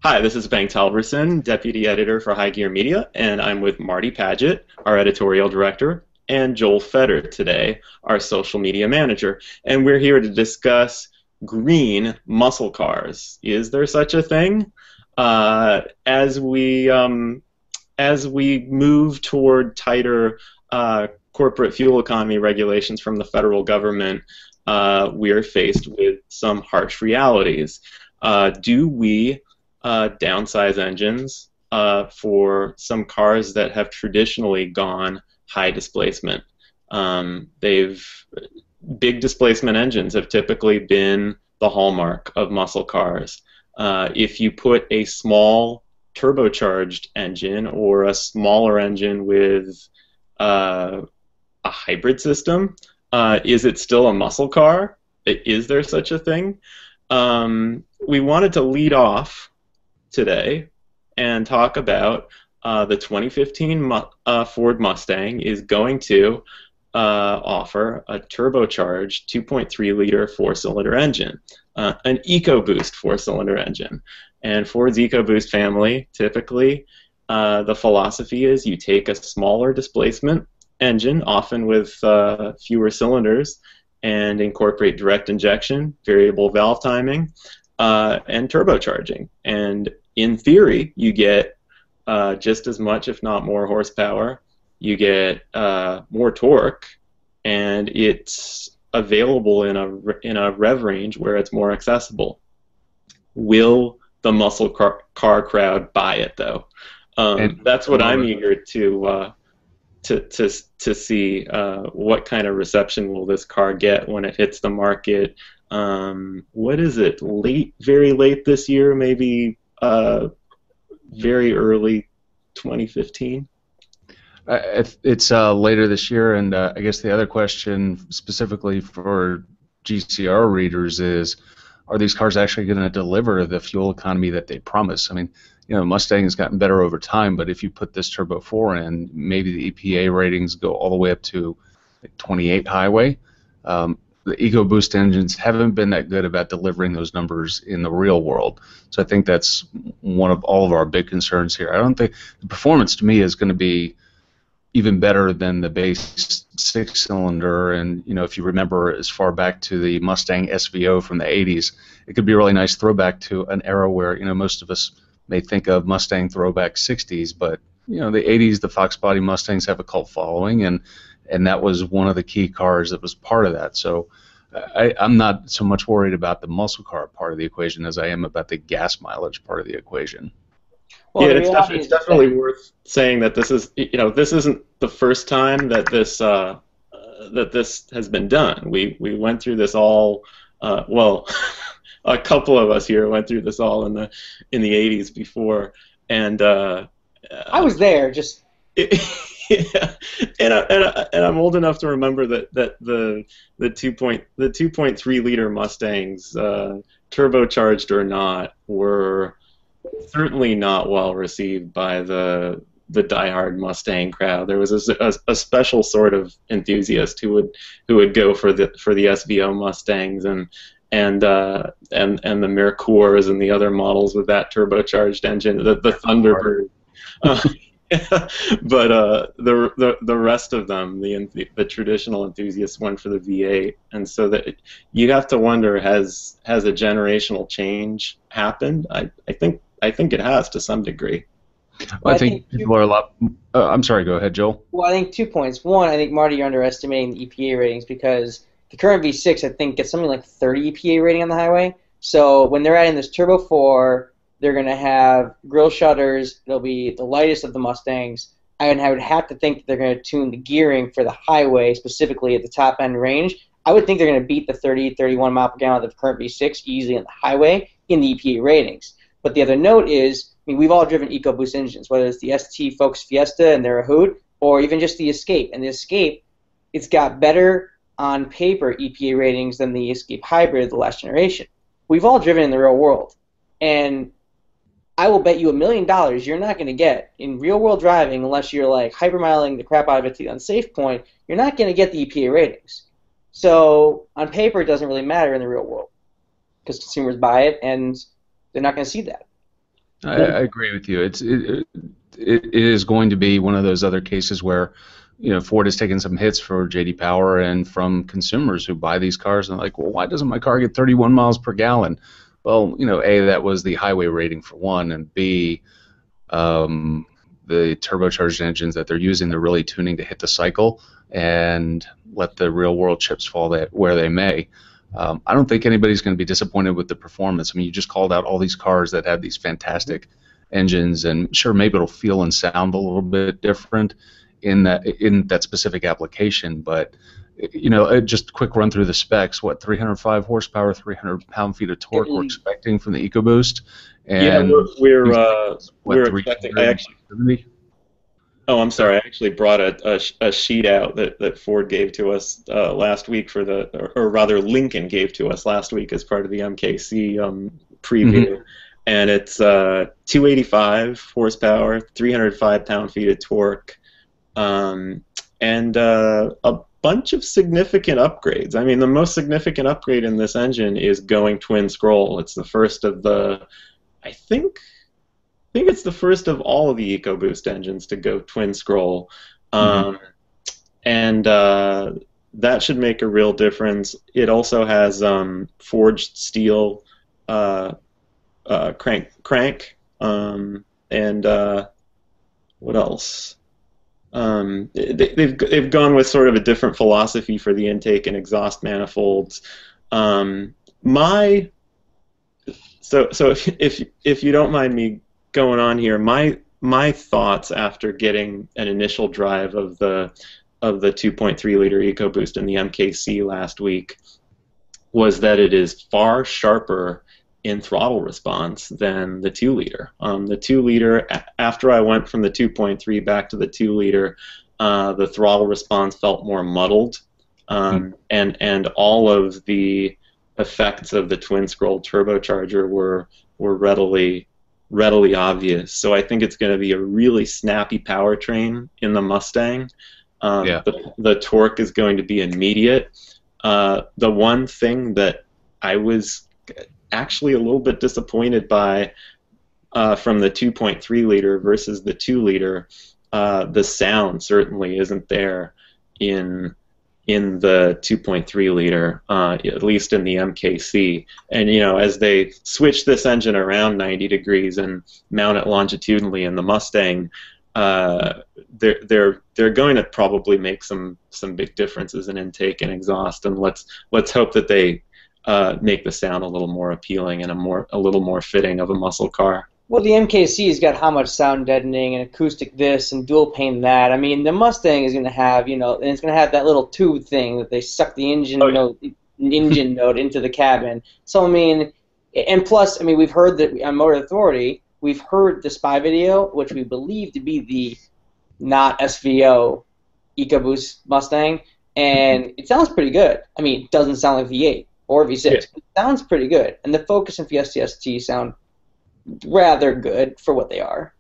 Hi, this is Bank Halverson, Deputy Editor for High Gear Media, and I'm with Marty Paget, our Editorial Director, and Joel Feder today, our Social Media Manager. And we're here to discuss green muscle cars. Is there such a thing? As we move toward tighter corporate fuel economy regulations from the federal government, we are faced with some harsh realities. Do we downsize engines for some cars that have traditionally gone high displacement? They've Big displacement engines have typically been the hallmark of muscle cars. If you put a small turbocharged engine or a smaller engine with a hybrid system, is it still a muscle car? Is there such a thing? We wanted to lead off today and talk about the 2015 Ford Mustang is going to offer a turbocharged 2.3-liter four-cylinder engine, an EcoBoost four-cylinder engine. And Ford's EcoBoost family, typically, the philosophy is you take a smaller displacement engine, often with fewer cylinders, and incorporate direct injection, variable valve timing, and turbocharging. And in theory, you get just as much, if not more, horsepower. You get more torque, and it's available in a rev range where it's more accessible. Will the muscle car crowd buy it, though? That's what I'm eager to see. What kind of reception will this car get when it hits the market? What is it? Very late this year, maybe very early 2015. It's later this year, and I guess the other question specifically for GCR readers is, are these cars actually going to deliver the fuel economy that they promise? I mean, Mustang has gotten better over time, but if you put this Turbo 4 in, maybe the EPA ratings go all the way up to 28 highway. The EcoBoost engines haven't been that good about delivering those numbers in the real world. So I think that's one of all of our big concerns here. I don't think the performance to me is going to be even better than the base six-cylinder. And if you remember as far back to the Mustang SVO from the 80s, it could be a really nice throwback to an era where most of us may think of Mustang throwback 60s, but the 80s, the Fox body Mustangs have a cult following, and that was one of the key cars that was part of that. So I'm not so much worried about the muscle car part of the equation as I am about the gas mileage part of the equation. Well, yeah, it's definitely worth saying that this is, this isn't the first time that this has been done. We went through this all, well, a couple of us here went through this all in the 80s before, and I was there. Just yeah, and I'm old enough to remember that the 2.3 liter Mustangs, turbocharged or not, were certainly not well received by the diehard Mustang crowd. There was a special sort of enthusiast who would go for the SVO Mustangs and the Mercurs and the other models with that turbocharged engine, the Thunderbird. But the rest of them, the traditional enthusiasts, went for the V8, and so that you have to wonder, has a generational change happened? I think it has to some degree. Well, I think people are a lot. I'm sorry. Go ahead, Joel. Well, I think 2 points. One, I think, Marty, you're underestimating the EPA ratings because the current V6, I think, gets something like 30 EPA rating on the highway. So when they're adding this Turbo 4, they're going to have grille shutters. It'll be the lightest of the Mustangs. I would have to think that they're going to tune the gearing for the highway, specifically at the top end range. I would think they're going to beat the 30, 31 mile per gallon of the current V6 easily on the highway in the EPA ratings. But the other note is, we've all driven EcoBoost engines, whether it's the ST Focus Fiesta and they're a hoot, or even just the Escape. And the Escape, it's got better on paper EPA ratings than the Escape Hybrid of the last generation. We've all driven in the real world. And I will bet you $1 million you're not going to get in real world driving, unless you're like hypermiling the crap out of it to the unsafe point, you're not going to get the EPA ratings. So on paper, it doesn't really matter in the real world because consumers buy it and they're not going to see that. I agree with you. It is going to be one of those other cases where, Ford has taken some hits for J.D. Power and from consumers who buy these cars and like, well, why doesn't my car get 31 miles per gallon? Well, A, that was the highway rating for one, and B, the turbocharged engines that they're using, they're really tuning to hit the cycle and let the real world chips fall where they may. I don't think anybody's going to be disappointed with the performance. I mean, you just called out all these cars that have these fantastic engines, and sure, maybe it'll feel and sound a little bit different in that specific application, but just a quick run through the specs. What, 305 horsepower, 300 pound-feet of torque we're expecting from the EcoBoost, and yeah, we're expecting. Oh, I'm sorry. I actually brought a sheet out that Ford gave to us last week or rather Lincoln gave to us last week as part of the MKC preview, mm-hmm. And it's 285 horsepower, 305 pound-feet of torque, and a bunch of significant upgrades. I mean, the most significant upgrade in this engine is going twin scroll. It's the first of I think it's the first of all of the EcoBoost engines to go twin scroll, and that should make a real difference. It also has forged steel crank, and what else? They've gone with sort of a different philosophy for the intake and exhaust manifolds. So if you don't mind me going on here, my thoughts after getting an initial drive of the 2.3 liter EcoBoost in the MKC last week was that it is far sharper in throttle response than the 2 liter. The 2 liter, after I went from the 2.3 back to the 2 liter, the throttle response felt more muddled, and all of the effects of the twin scroll turbocharger were readily obvious. So I think it's going to be a really snappy powertrain in the Mustang. The torque is going to be immediate. The one thing that I was actually a little bit disappointed by from the 2.3 liter versus the 2 liter, the sound certainly isn't there in the 2.3 liter, at least in the MKC. And as they switch this engine around 90 degrees and mount it longitudinally in the Mustang, they're going to probably make some big differences in intake and exhaust. And let's hope that they make the sound a little more appealing and a little more fitting of a muscle car. Well, the MKC's got how much sound deadening and acoustic this and dual pane that. I mean, the Mustang is going to have, and it's going to have that little tube thing that they suck the engine note into the cabin. So, I mean, and plus, I mean, we've heard that on Motor Authority, we've heard the spy video, which we believe to be the not SVO EcoBoost Mustang, and it sounds pretty good. I mean, it doesn't sound like V8 or V6. Yeah. It sounds pretty good, and the Focus and Fiesta ST sound rather good for what they are.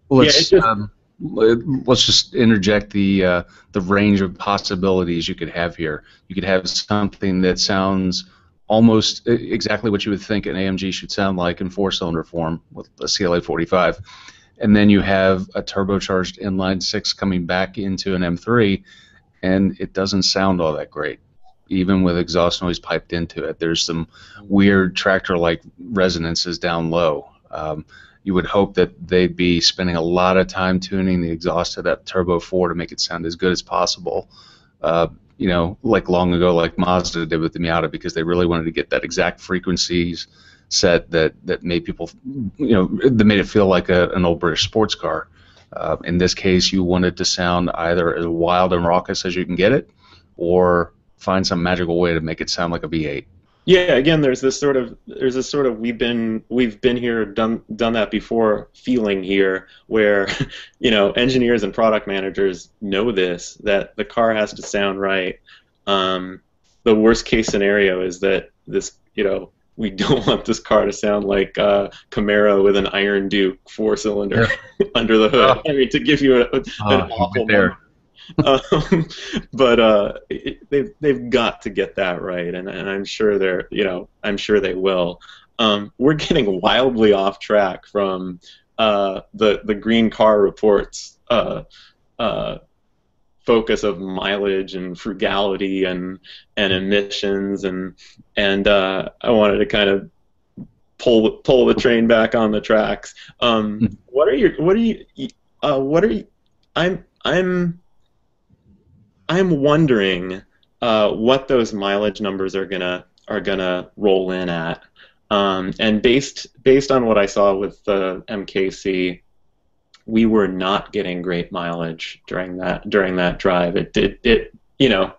Well, let's just interject the range of possibilities you could have here. You could have something that sounds almost exactly what you would think an AMG should sound like in 4-cylinder form with a CLA 45, and then you have a turbocharged inline 6 coming back into an M3, and it doesn't sound all that great, even with exhaust noise piped into it. There's some weird tractor-like resonances down low. You would hope that they'd be spending a lot of time tuning the exhaust of that Turbo 4 to make it sound as good as possible. Like long ago, like Mazda did with the Miata, because they really wanted to get that exact frequencies set that made people, that made it feel like an old British sports car. In this case, you wanted to sound either as wild and raucous as you can get it, or find some magical way to make it sound like a V8. Yeah, again, there's this sort of we've been here, done that before feeling here, where engineers and product managers know that the car has to sound right. The worst case scenario is that we don't want this car to sound like Camaro with an Iron Duke 4-cylinder under the hood. I mean, to give you an awful there. But they've got to get that right, and I'm sure they will. we're getting wildly off track from the Green Car Report's focus of mileage and frugality and emissions, and I wanted to kind of pull the train back on the tracks. What are you? I'm wondering what those mileage numbers are gonna roll in at, and based on what I saw with the MKC, we were not getting great mileage during that drive.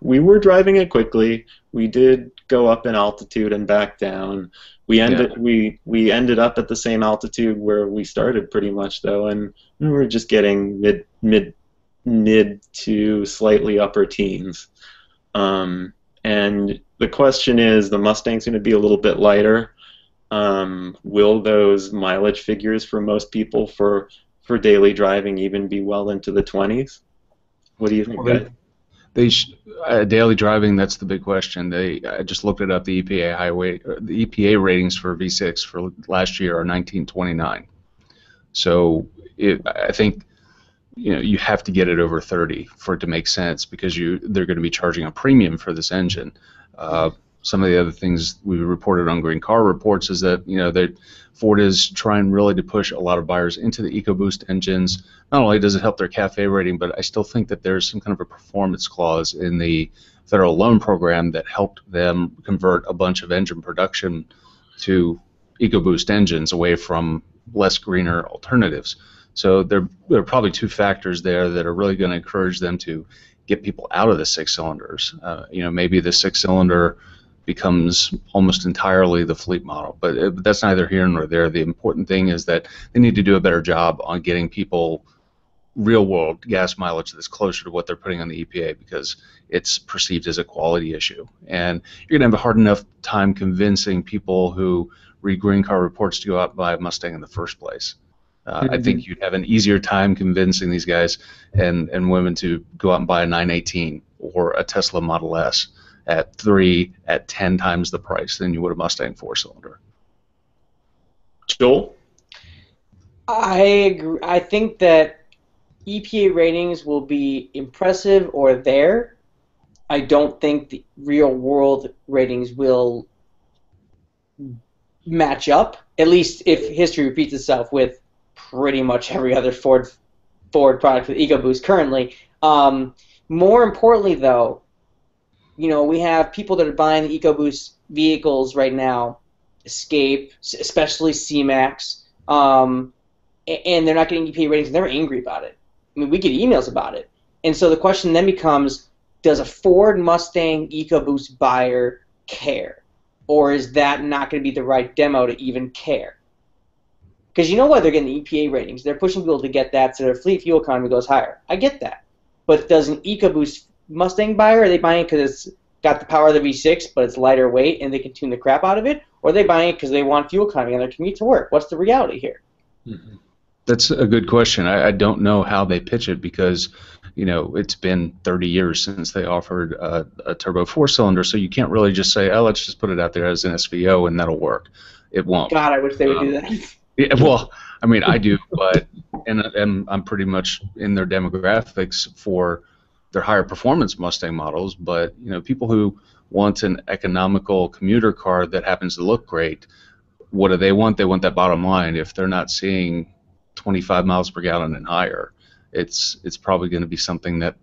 We were driving it quickly. We did go up in altitude and back down. We ended up at the same altitude where we started pretty much though, and we were just getting mid to slightly upper teens. And the question is, the Mustang's going to be a little bit lighter. Will those mileage figures for most people for daily driving even be well into the 20s? What do you think, guys? Daily driving, that's the big question. I just looked it up. The EPA ratings for V6 for last year are 1929. So I think you have to get it over 30 for it to make sense, because they're going to be charging a premium for this engine. Some of the other things we reported on Green Car Reports is that that Ford is trying really to push a lot of buyers into the EcoBoost engines. Not only does it help their CAFE rating, but I still think that there's some kind of a performance clause in the federal loan program that helped them convert a bunch of engine production to EcoBoost engines away from less greener alternatives. So there are probably two factors there that are really going to encourage them to get people out of the six cylinders. Maybe the six cylinder becomes almost entirely the fleet model, but that's neither here nor there. The important thing is that they need to do a better job on getting people real-world gas mileage that's closer to what they're putting on the EPA, because it's perceived as a quality issue. And you're going to have a hard enough time convincing people who read Green Car Reports to go out and buy a Mustang in the first place. I think you'd have an easier time convincing these guys and women to go out and buy a 918 or a Tesla Model S at 10 times the price than you would a Mustang 4-cylinder. Joel? I agree. I think that EPA ratings will be impressive or there. I don't think the real-world ratings will match up, at least if history repeats itself with pretty much every other Ford product with EcoBoost currently. More importantly, though, we have people that are buying the EcoBoost vehicles right now, Escape, especially C-Max, and they're not getting EPA ratings, and they're angry about it. I mean, we get emails about it. And so the question then becomes, does a Ford Mustang EcoBoost buyer care? Or is that not going to be the right demo to even care? Because you know what? They're getting the EPA ratings. They're pushing people to get that so their fleet fuel economy goes higher. I get that. But does an EcoBoost Mustang buyer, are they buying it because it's got the power of the V6, but it's lighter weight and they can tune the crap out of it? Or are they buying it because they want fuel economy on their commute to work? What's the reality here? Mm-hmm. That's a good question. I don't know how they pitch it, because it's been 30 years since they offered a turbo 4-cylinder, so you can't really just say, oh, let's just put it out there as an SVO and that'll work. It won't. God, I wish they would do that. Yeah, well, I mean, I do, but and I'm pretty much in their demographics for their higher performance Mustang models, but people who want an economical commuter car that happens to look great, what do they want? They want that bottom line. If they're not seeing 25 miles per gallon and higher, it's probably going to be something that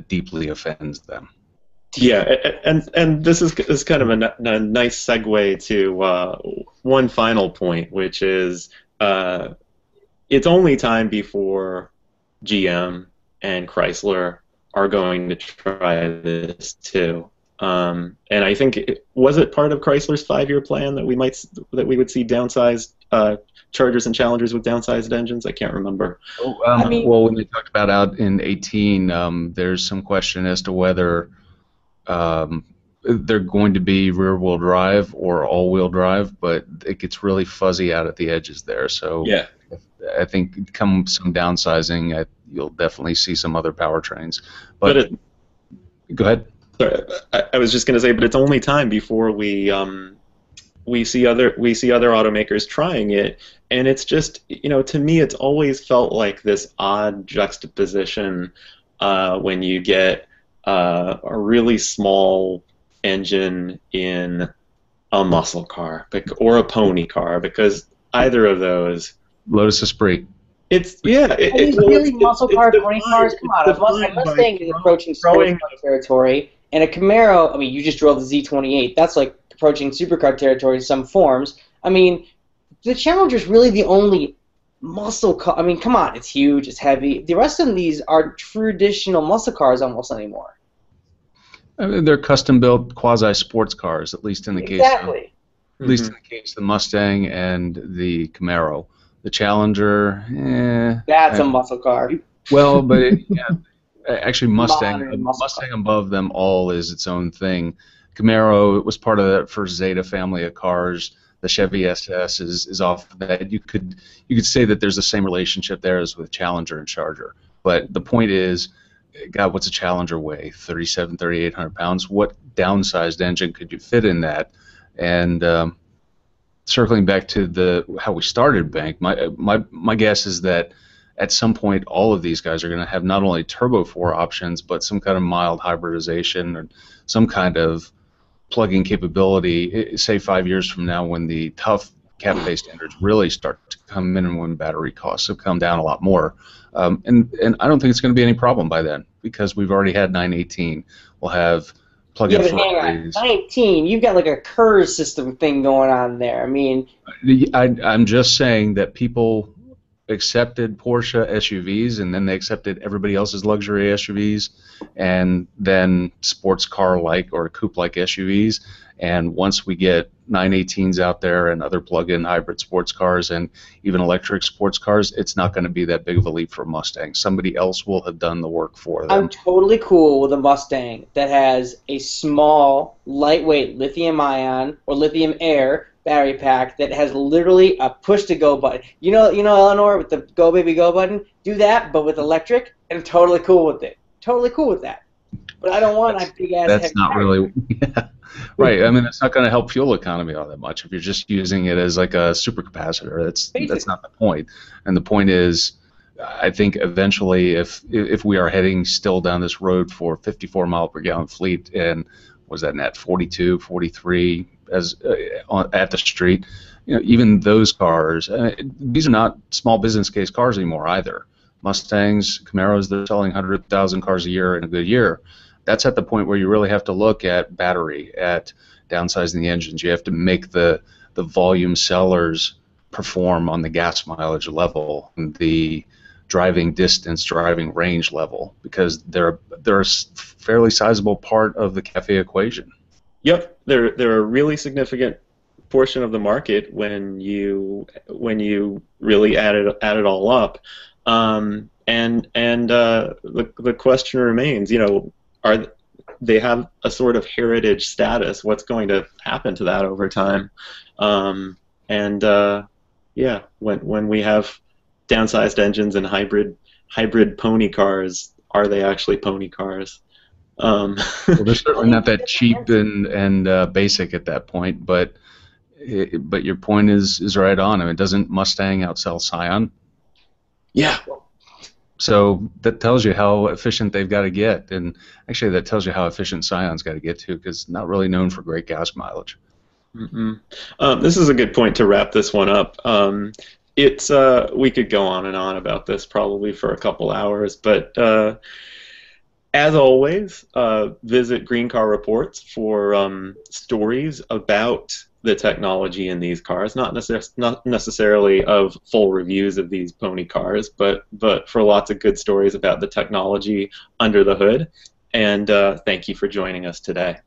deeply offends them. Yeah, and this is kind of a nice segue to one final point, which is it's only time before GM and Chrysler are going to try this too. And I think was it part of Chrysler's 5-year plan that we would see downsized Chargers and Challengers with downsized engines? I can't remember. Well, when they talked about out in 18, there's some question as to whether they're going to be rear-wheel drive or all-wheel drive, but it gets really fuzzy out at the edges there. So yeah, I think come some downsizing, you'll definitely see some other powertrains. Go ahead. Sorry, I was just going to say, but it's only time before we we see other automakers trying it, and it's just, to me it's always felt like this odd juxtaposition when you get a really small engine in a muscle car or a pony car, because either of those, Lotus Esprit. it's yeah. Are these really muscle car, pony defined- cars? Come on, it's a defined by Mustang is approaching sports throwing- car territory, and a Camaro. I mean, you just drove the Z28. That's like approaching supercar territory in some forms. I mean, the Challenger's really the only muscle car. I mean, come on, it's huge, it's heavy. The rest of these are traditional muscle cars almost anymore. I mean, they're custom-built quasi-sports cars, at least in the Exactly. at least in the case of the Mustang and the Camaro. The Challenger, That's a muscle car. well, but actually Modern Mustang muscle car. above them all is its own thing. Camaro was part of that first Zeta family of cars. The Chevy SS is off that. You could say that there's the same relationship there as with Challenger and Charger. But the point is, God, what's a Challenger weigh? 3,800 pounds. What downsized engine could you fit in that? And circling back to how we started, Bank, my guess is that at some point all of these guys are going to have not only turbo 4 options, but some kind of mild hybridization or some kind of plug-in capability, say 5 years from now when the tough CAFE standards really start to come in and when battery costs have come down a lot more. And I don't think it's going to be any problem by then, because we've already had 918. We'll have plug-in Ferraris. 19, you've got like a KERS system thing going on there. I mean, I'm just saying that people accepted Porsche SUVs, and then they accepted everybody else's luxury SUVs, and then sports car-like or coupe-like SUVs. And once we get 918s out there and other plug-in hybrid sports cars and even electric sports cars, it's not going to be that big of a leap for Mustang. Somebody else will have done the work for them. I'm totally cool with a Mustang that has a small, lightweight lithium-ion or lithium-air battery pack that has literally a push-to-go button. You know, Eleanor, with the Go Baby Go button? Do that, but with electric, and I'm totally cool with it. Totally cool with that. But I don't want a big-ass That's heavy not battery. really... Yeah. Right. I mean, it's not going to help fuel economy all that much if you're just using it as like a supercapacitor. That's not the point. And the point is, I think eventually, if we are heading still down this road for 54 mile per gallon fleet, and was that net 42, 43 as at the street, even those cars, these are not small business case cars anymore either. Mustangs, Camaros, they're selling 100,000 cars a year in a good year. That's at the point where you really have to look at battery, at downsizing the engines. You have to make the volume sellers perform on the gas mileage level, the driving distance, driving range level, because they're a fairly sizable part of the CAFE equation. Yep, they're a really significant portion of the market when you really add it all up. And the question remains, they have a sort of heritage status? What's going to happen to that over time? When we have downsized engines and hybrid pony cars, are they actually pony cars? Well, they're certainly not that cheap and basic at that point, but your point is right on. I mean, doesn't Mustang outsell Scion? Yeah. So that tells you how efficient they've got to get, and actually that tells you how efficient Scion's got to get to, because it's not really known for great gas mileage. This is a good point to wrap this one up. We could go on and on about this probably for a couple hours, but as always, visit Green Car Reports for stories about the technology in these cars, not necessarily of full reviews of these pony cars, but for lots of good stories about the technology under the hood. And thank you for joining us today.